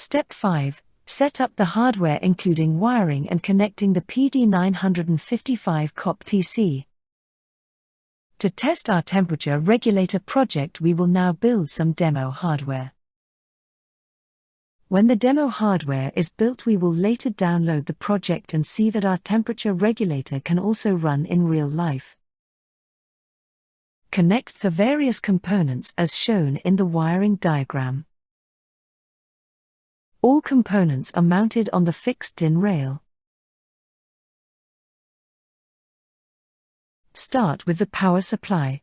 Step 5. Set up the hardware including wiring and connecting the PD955 COP PC. To test our temperature regulator project, we will now build some demo hardware. When the demo hardware is built, we will later download the project and see that our temperature regulator can also run in real life. Connect the various components as shown in the wiring diagram. All components are mounted on the fixed DIN rail. Start with the power supply.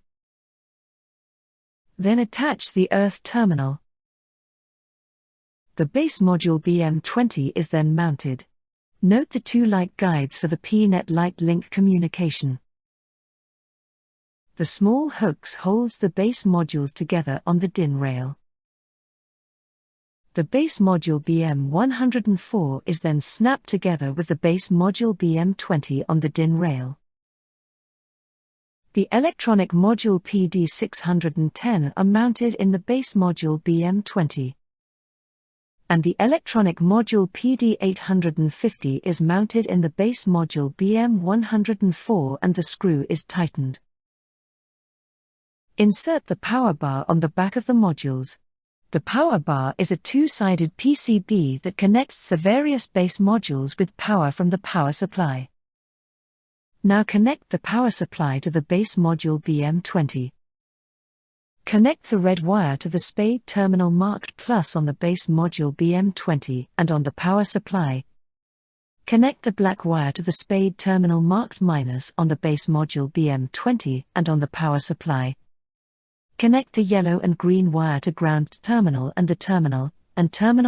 Then attach the earth terminal. The base module BM20 is then mounted. Note the two light guides for the P-net light link communication. The small hooks holds the base modules together on the DIN rail. The base module BM104 is then snapped together with the base module BM20 on the DIN rail. The electronic module PD610 are mounted in the base module BM20. And the electronic module PD850 is mounted in the base module BM104 and the screw is tightened. Insert the power bar on the back of the modules. The power bar is a two-sided PCB that connects the various base modules with power from the power supply. Now connect the power supply to the base module BM20. Connect the red wire to the spade terminal marked plus on the base module BM20 and on the power supply. Connect the black wire to the spade terminal marked minus on the base module BM20 and on the power supply. Connect the yellow and green wire to ground terminal and the terminal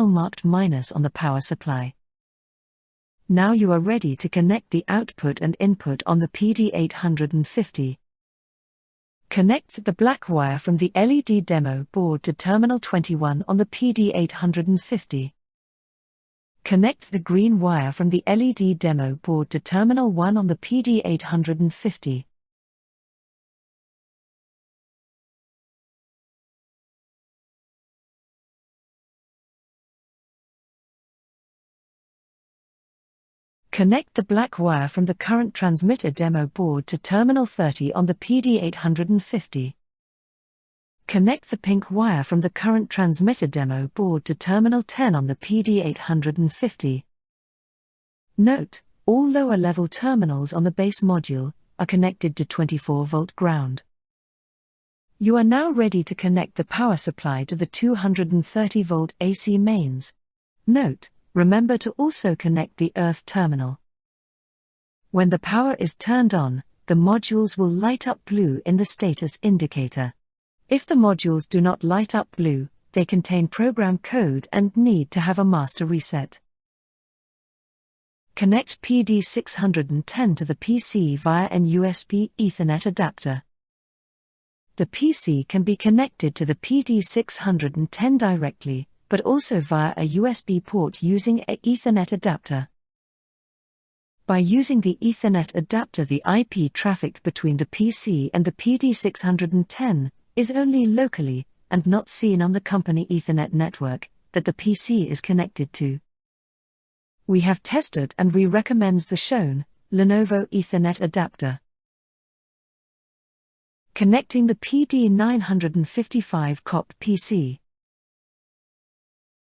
marked minus on the power supply. Now you are ready to connect the output and input on the PD850. Connect the black wire from the LED demo board to terminal 21 on the PD850. Connect the green wire from the LED demo board to terminal 1 on the PD850. Connect the black wire from the current transmitter demo board to terminal 30 on the PD850. Connect the pink wire from the current transmitter demo board to terminal 10 on the PD850. Note, all lower level terminals on the base module are connected to 24-volt ground. You are now ready to connect the power supply to the 230-volt AC mains. Note, remember to also connect the earth terminal. When the power is turned on, the modules will light up blue in the status indicator. If the modules do not light up blue, they contain program code and need to have a master reset. Connect PD610 to the PC via an USB Ethernet adapter. The PC can be connected to the PD610 directly, but also via a USB port using an Ethernet adapter. By using the Ethernet adapter, the IP traffic between the PC and the PD610 is only locally, and not seen on the company Ethernet network, that the PC is connected to. We have tested and we recommend the shown Lenovo Ethernet adapter. Connecting the PD955 COP PC.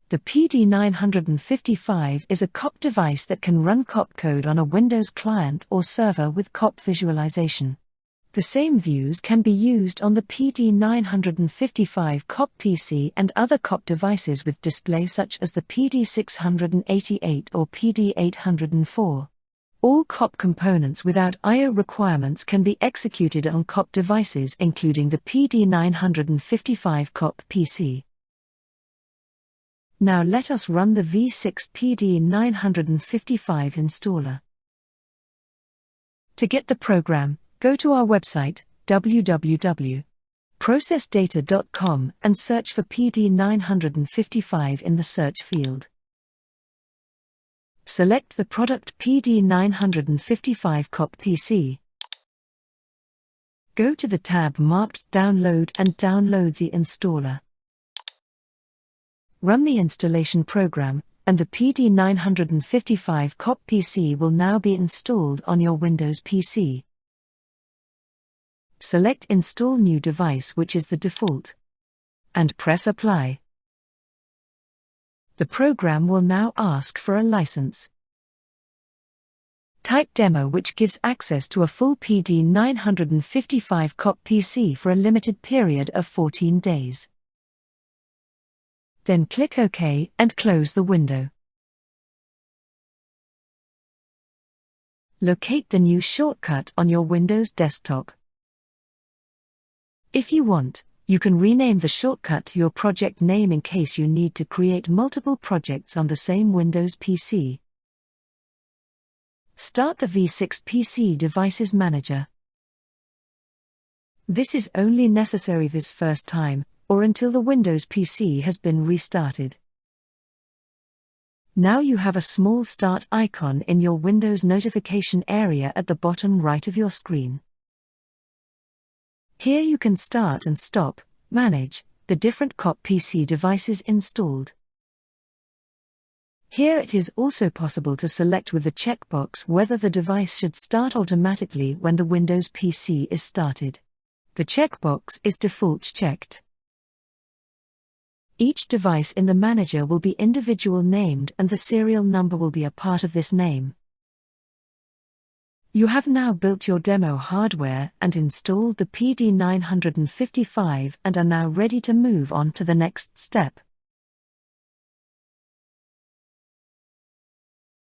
The PD955 is a COP device that can run COP code on a Windows client or server with COP visualization. The same views can be used on the PD955 COP PC and other COP devices with display such as the PD688 or PD804. All COP components without I/O requirements can be executed on COP devices including the PD955 COP PC. Now let us run the VIGO6 PD955 installer. To get the program, go to our website, www.processdata.com, and search for PD955 in the search field. Select the product PD955 COP PC. Go to the tab marked Download and download the installer. Run the installation program, and the PD955 COP PC will now be installed on your Windows PC. Select Install New Device, which is the default, and press Apply. The program will now ask for a license. Type Demo, which gives access to a full PD955 COP PC for a limited period of 14 days. Then click OK and close the window. Locate the new shortcut on your Windows desktop. If you want, you can rename the shortcut to your project name in case you need to create multiple projects on the same Windows PC. Start the V6 PC Devices Manager. This is only necessary this first time, or until the Windows PC has been restarted. Now you have a small start icon in your Windows notification area at the bottom right of your screen. Here you can start and stop, manage, the different COP PC devices installed. Here it is also possible to select with the checkbox whether the device should start automatically when the Windows PC is started. The checkbox is default checked. Each device in the manager will be individual named and the serial number will be a part of this name. You have now built your demo hardware and installed the PD955 and are now ready to move on to the next step.